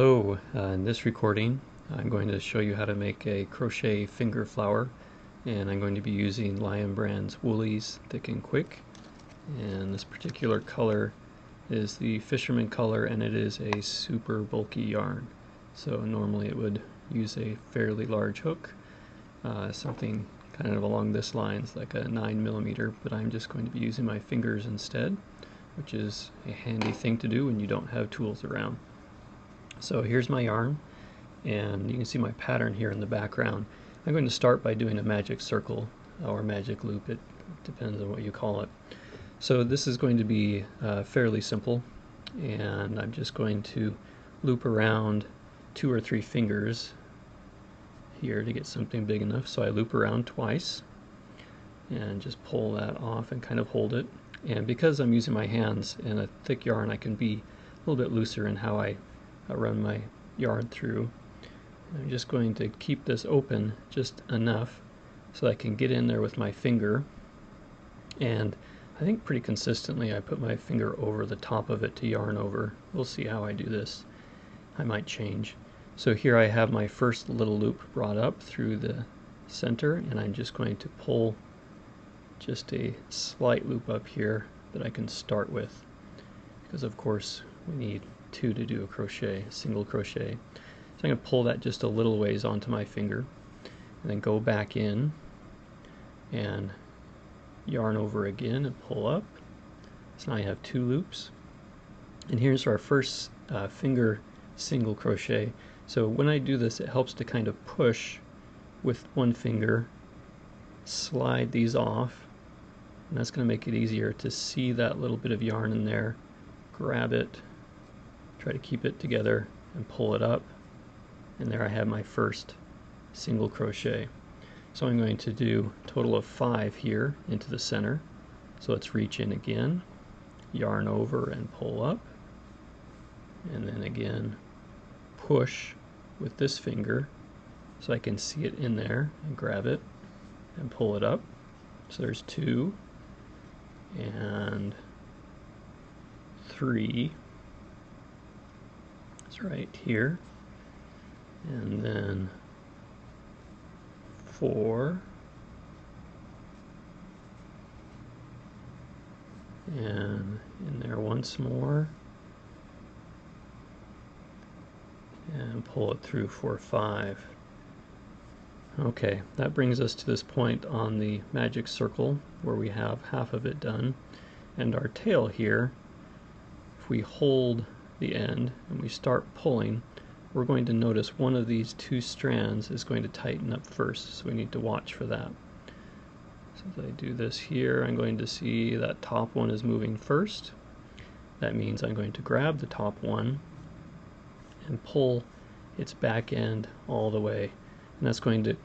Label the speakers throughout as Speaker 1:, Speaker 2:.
Speaker 1: Hello, in this recording I'm going to show you how to make a crochet finger flower, and I'm going to be using Lion Brand's Woolies Thick and Quick, and this particular color is the fisherman color, and it is a super bulky yarn. So normally it would use a fairly large hook, something kind of along this lines like a 9mm, but I'm just going to be using my fingers instead, which is a handy thing to do when you don't have tools around. So here's my yarn, and you can see my pattern here in the background. I'm going to start by doing a magic circle or magic loop. It depends on what you call it. So this is going to be fairly simple, and I'm just going to loop around 2 or 3 fingers here to get something big enough. So I loop around twice and just pull that off and kind of hold it. And because I'm using my hands in a thick yarn, I can be a little bit looser in how I run my yarn through. I'm just going to keep this open just enough so I can get in there with my finger, and I think pretty consistently I put my finger over the top of it to yarn over. We'll see how I do this. I might change. So here I have my first little loop brought up through the center, and I'm just going to pull just a slight loop up here that I can start with, because of course we need 2 to do a crochet, a single crochet. So I'm going to pull that just a little ways onto my finger, and then go back in and yarn over again and pull up. So now I have 2 loops, and here's our first finger single crochet. So when I do this, it helps to kind of push with one finger, slide these off, and that's going to make it easier to see that little bit of yarn in there, grab it, try to keep it together and pull it up, and there I have my first single crochet. So I'm going to do a total of 5 here into the center. So let's reach in again, yarn over and pull up, and then again push with this finger so I can see it in there and grab it and pull it up. So there's 2 and 3. It's right here, and then 4, and in there once more, and pull it through for 5. Okay, that brings us to this point on the magic circle where we have half of it done, and our tail here, if we hold the end and we start pulling, we're going to notice one of these 2 strands is going to tighten up first, so we need to watch for that. So as I do this here, I'm going to see that top one is moving first. That means I'm going to grab the top one and pull its back end all the way, and that's going to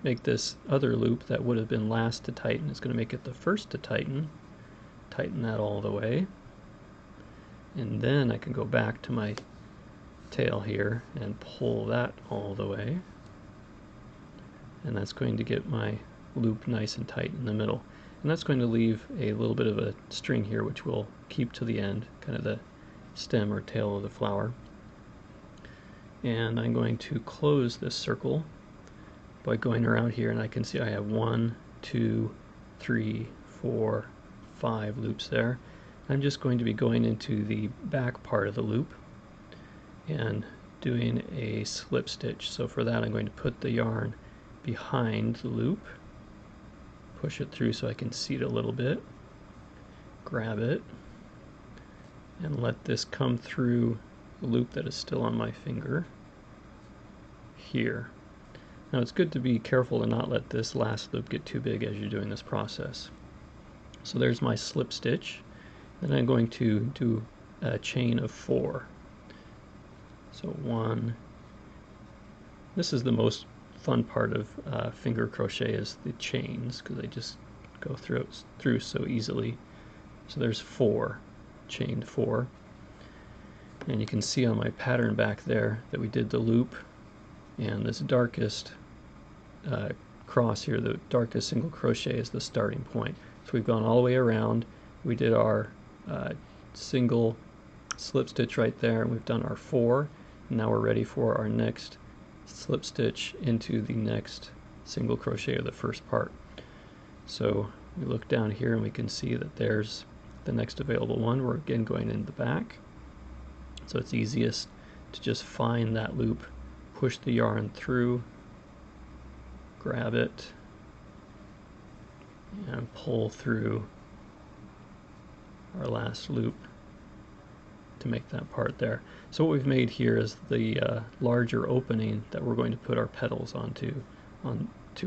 Speaker 1: make this other loop that would have been last to tighten, it's going to make it the first to tighten that all the way. And then I can go back to my tail here and pull that all the way, and that's going to get my loop nice and tight in the middle, and that's going to leave a little bit of a string here which we'll keep to the end, kind of the stem or tail of the flower. And I'm going to close this circle by going around here, and I can see I have 1, 2, 3, 4, 5 loops there. I'm just going to be going into the back part of the loop and doing a slip stitch. So for that I'm going to put the yarn behind the loop, push it through so I can see it a little bit, grab it, and let this come through the loop that is still on my finger here. Now it's good to be careful to not let this last loop get too big as you're doing this process. So there's my slip stitch. Then I'm going to do a chain of 4. So 1. This is the most fun part of finger crochet, is the chains, because they just go through so easily. So there's 4, chained 4. And you can see on my pattern back there that we did the loop, and this darkest cross here, the darkest single crochet, is the starting point. So we've gone all the way around. We did our single slip stitch right there, and we've done our 4, Now we're ready for our next slip stitch into the next single crochet of the first part. So we look down here and we can see that there's the next available one. We're again going in the back, so it's easiest to just find that loop, push the yarn through, grab it, and pull through our last loop to make that part there. So what we've made here is the larger opening that we're going to put our petals onto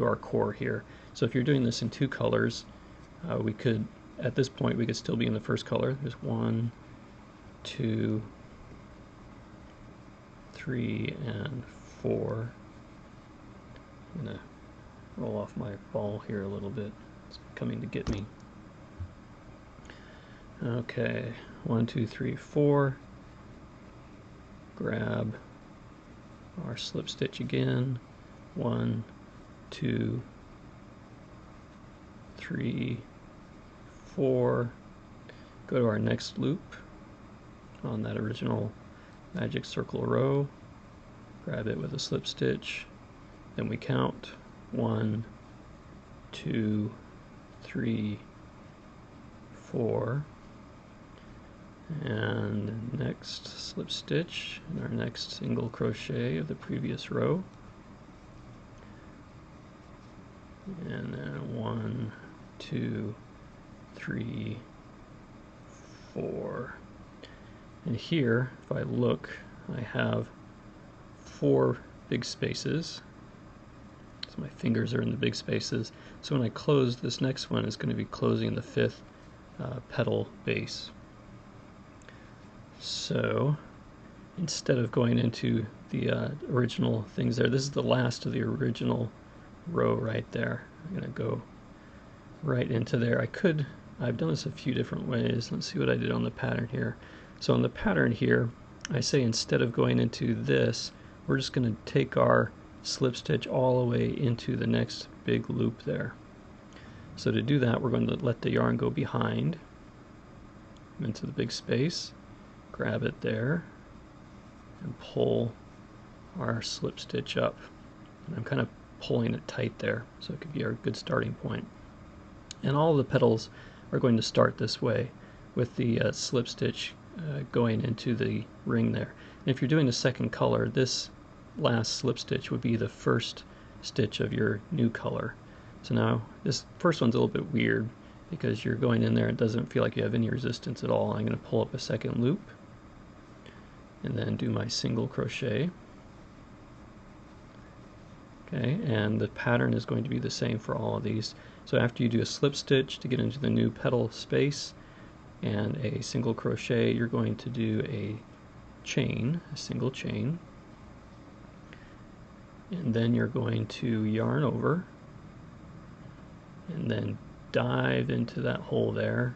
Speaker 1: our core here. So if you're doing this in two colors, we could, at this point, we could still be in the first color. There's 1, 2, 3, and 4. I'm gonna roll off my ball here a little bit. It's coming to get me. Okay, 1, 2, 3, 4. Grab our slip stitch again. 1, 2, 3, 4. Go to our next loop on that original magic circle row. Grab it with a slip stitch. Then we count 1, 2, 3, 4. And next slip stitch in our next single crochet of the previous row, and then 1, 2, 3, 4. And here, if I look, I have 4 big spaces, so my fingers are in the big spaces. So when I close, this next one is going to be closing the 5th petal base. So instead of going into the original things there, this is the last of the original row right there. I'm going to go right into there. I've done this a few different ways. Let's see what I did on the pattern here. So on the pattern here, I say instead of going into this, we're just going to take our slip stitch all the way into the next big loop there. So to do that, we're going to let the yarn go behind into the big space. Grab it there and pull our slip stitch up. And I'm kind of pulling it tight there, so it could be our good starting point. And all of the petals are going to start this way with the slip stitch going into the ring there. And if you're doing a second color, this last slip stitch would be the first stitch of your new color. So now this first one's a little bit weird because you're going in there, it doesn't feel like you have any resistance at all. I'm going to pull up a second loop and then do my single crochet. Okay, and the pattern is going to be the same for all of these. So after you do a slip stitch to get into the new petal space and a single crochet, you're going to do a chain, a single chain, and then you're going to yarn over and then dive into that hole there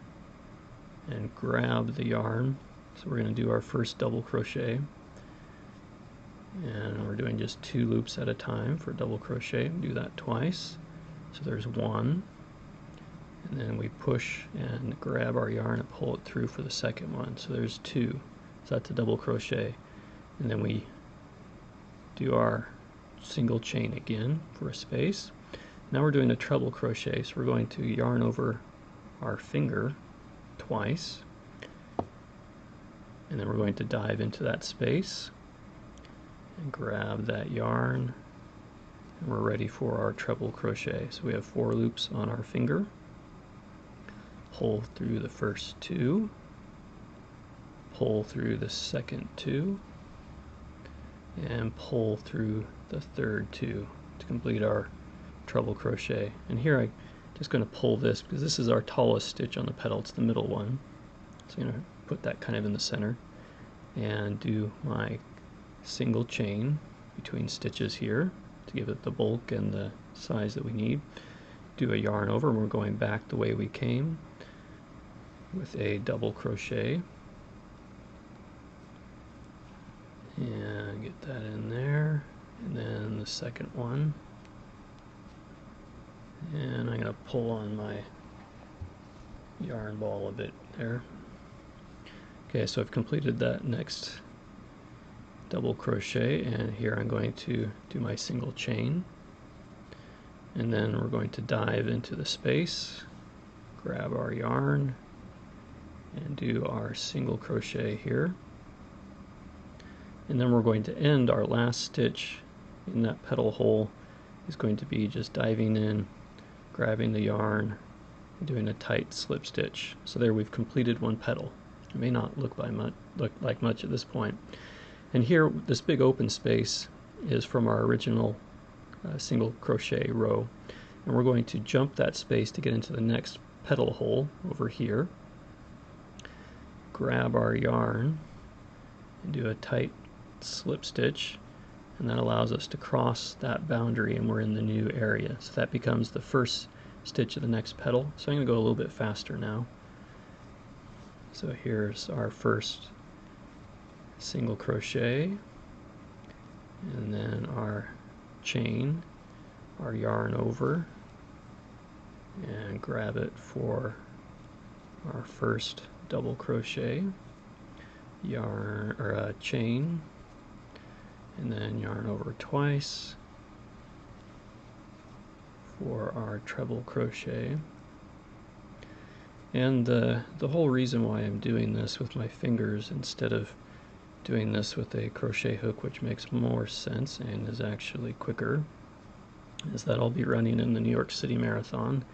Speaker 1: and grab the yarn. So we're going to do our first double crochet, and we're doing just 2 loops at a time for double crochet. Do that twice. So there's 1, and then we push and grab our yarn and pull it through for the second one. So there's 2. So that's a double crochet, and then we do our single chain again for a space. Now we're doing a treble crochet, so we're going to yarn over our finger twice, and then we're going to dive into that space and grab that yarn, and we're ready for our treble crochet. So we have 4 loops on our finger. Pull through the first 2, pull through the second 2, and pull through the third 2 to complete our treble crochet. And here I'm just going to pull this because this is our tallest stitch on the petal. It's the middle one. So I'm going to put that kind of in the center and do my single chain between stitches here to give it the bulk and the size that we need. Do a yarn over, and we're going back the way we came with a double crochet, and get that in there, and then the second one, and I'm going to pull on my yarn ball a bit there. Okay, so I've completed that next double crochet, and here I'm going to do my single chain, and then we're going to dive into the space, grab our yarn, and do our single crochet here, and then we're going to end our last stitch in that petal hole is going to be just diving in, grabbing the yarn, and doing a tight slip stitch. So there we've completed one petal. It may not look like much at this point. And here, this big open space is from our original single crochet row, and we're going to jump that space to get into the next petal hole over here, grab our yarn and do a tight slip stitch, and that allows us to cross that boundary and we're in the new area. So that becomes the first stitch of the next petal. So I'm going to go a little bit faster now. So here's our first single crochet, and then our chain, our yarn over, and grab it for our first double crochet, yarn or chain, and then yarn over twice for our treble crochet. And the whole reason why I'm doing this with my fingers instead of doing this with a crochet hook, which makes more sense and is actually quicker, is that I'll be running in the New York City Marathon,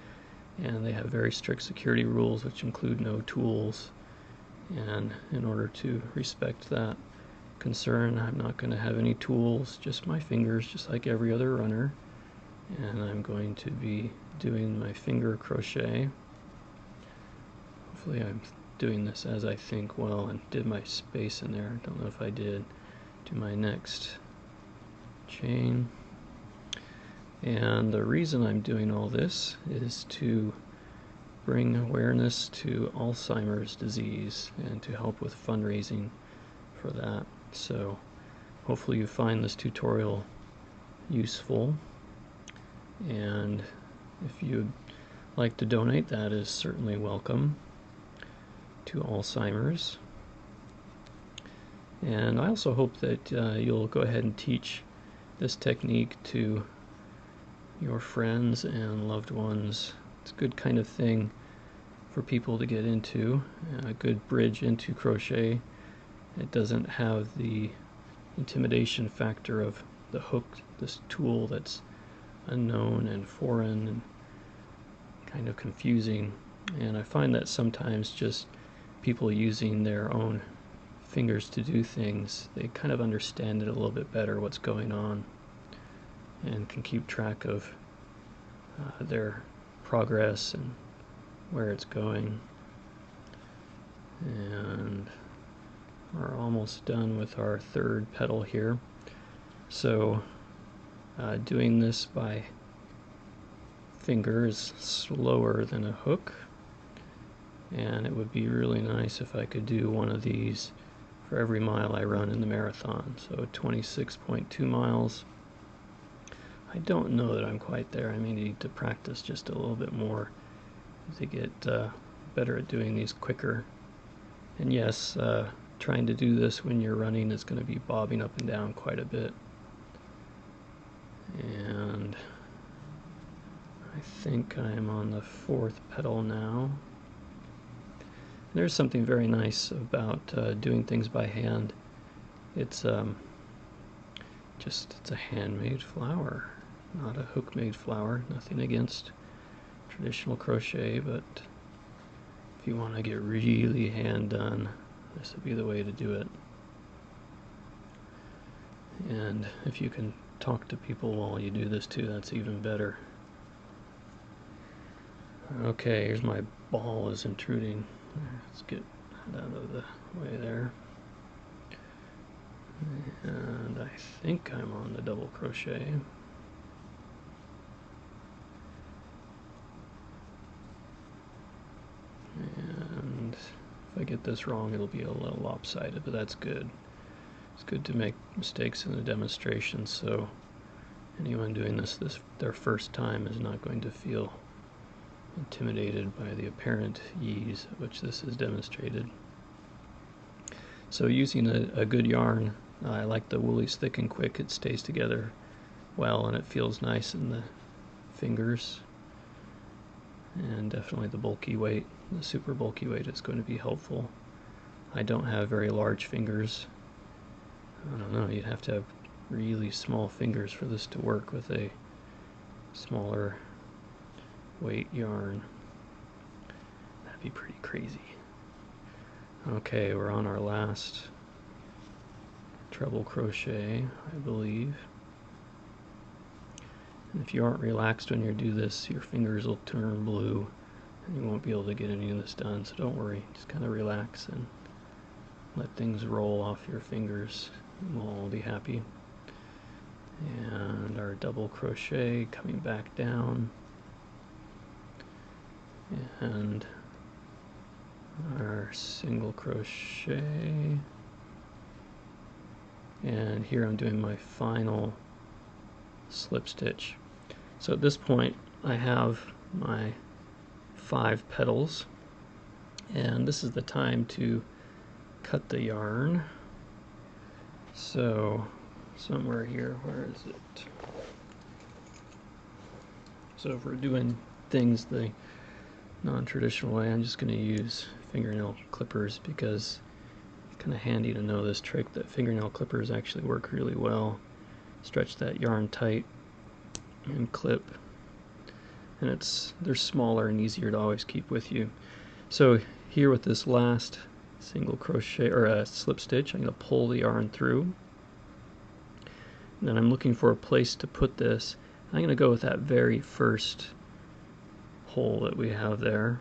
Speaker 1: and they have very strict security rules which include no tools, and in order to respect that concern, I'm not going to have any tools, just my fingers, just like every other runner. And I'm going to be doing my finger crochet. Hopefully I'm doing this as I think well and did my space in there. Don't know if I did. Do my next chain. And the reason I'm doing all this is to bring awareness to Alzheimer's disease and to help with fundraising for that. So hopefully you find this tutorial useful, and if you'd like to donate, that is certainly welcome to Alzheimer's. And I also hope that you'll go ahead and teach this technique to your friends and loved ones. It's a good kind of thing for people to get into, a good bridge into crochet. It doesn't have the intimidation factor of the hook, this tool that's unknown and foreign and kind of confusing. And I find that sometimes just people using their own fingers to do things, they kind of understand it a little bit better, what's going on, and can keep track of their progress and where it's going. And we're almost done with our third petal here. So doing this by finger is slower than a hook, and it would be really nice if I could do one of these for every mile I run in the marathon. So 26.2 miles. I don't know that I'm quite there. I may need to practice just a little bit more to get better at doing these quicker. And yes, trying to do this when you're running is going to be bobbing up and down quite a bit. And I think I'm on the fourth petal now. There's something very nice about doing things by hand. It's it's a handmade flower, not a hook-made flower. Nothing against traditional crochet, but if you want to get really hand done, this would be the way to do it. And if you can talk to people while you do this too, that's even better. Okay, here's my ball is intruding. Let's get that out of the way there. And I think I'm on the double crochet. And if I get this wrong, it'll be a little lopsided, but that's good. It's good to make mistakes in the demonstration, so anyone doing this their first time is not going to feel intimidated by the apparent ease at which this is demonstrated. So using a good yarn I like the Woolies Thick and Quick. It stays together well and it feels nice in the fingers. And definitely the bulky weight, the super bulky weight, is going to be helpful. I don't have very large fingers. I don't know, you'd have to have really small fingers for this to work with a smaller weight yarn. That'd be pretty crazy. Okay, we're on our last treble crochet, I believe. And if you aren't relaxed when you do this, your fingers will turn blue and you won't be able to get any of this done, so don't worry. Just kind of relax and let things roll off your fingers and we'll all be happy. And our double crochet coming back down, and our single crochet, and here I'm doing my final slip stitch. So at this point I have my 5 petals, and this is the time to cut the yarn. So somewhere here, where is it? So if we're doing things the non-traditional way, I'm just going to use fingernail clippers because it's kind of handy to know this trick that fingernail clippers actually work really well. Stretch that yarn tight and clip, and they're smaller and easier to always keep with you. So here with this last single crochet or a slip stitch, I'm going to pull the yarn through. And then I'm looking for a place to put this. I'm going to go with that very first hole that we have there.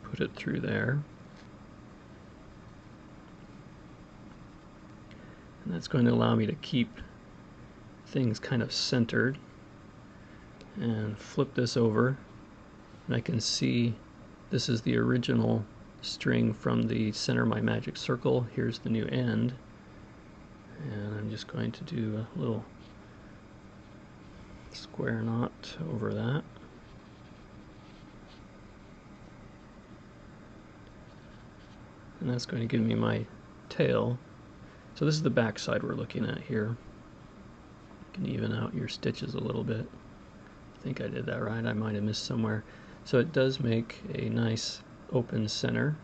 Speaker 1: Put it through there. And that's going to allow me to keep things kind of centered. And flip this over. And I can see this is the original string from the center of my magic circle. Here's the new end. And I'm just going to do a little square knot over that. And that's going to give me my tail. So this is the back side we're looking at here. You can even out your stitches a little bit. I think I did that right. I might have missed somewhere. So it does make a nice open center,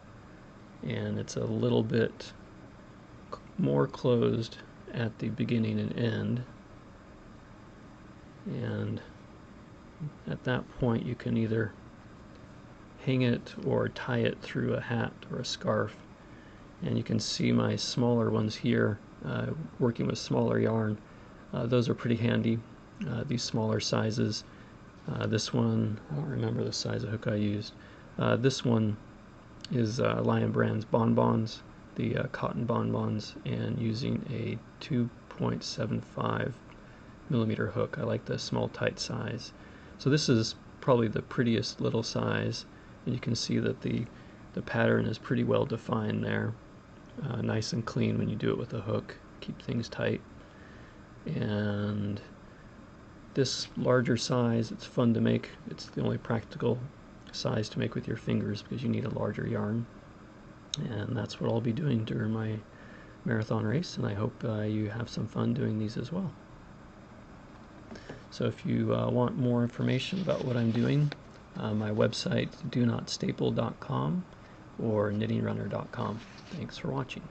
Speaker 1: and it's a little bit more closed at the beginning and end, and at that point you can either hang it or tie it through a hat or a scarf. And you can see my smaller ones here, working with smaller yarn. Those are pretty handy, these smaller sizes. This one, I don't remember the size of hook I used. This one is Lion Brand's Bonbons, the cotton bonbons, and using a 2.75 millimeter hook. I like the small tight size. So this is probably the prettiest little size, and you can see that the pattern is pretty well defined there. Nice and clean when you do it with a hook. Keep things tight. And this larger size, it's fun to make. It's the only practical size to make with your fingers because you need a larger yarn. And that's what I'll be doing during my marathon race, and I hope you have some fun doing these as well. So if you want more information about what I'm doing, my website, donotstaple.com or knittingrunner.com. Thanks for watching.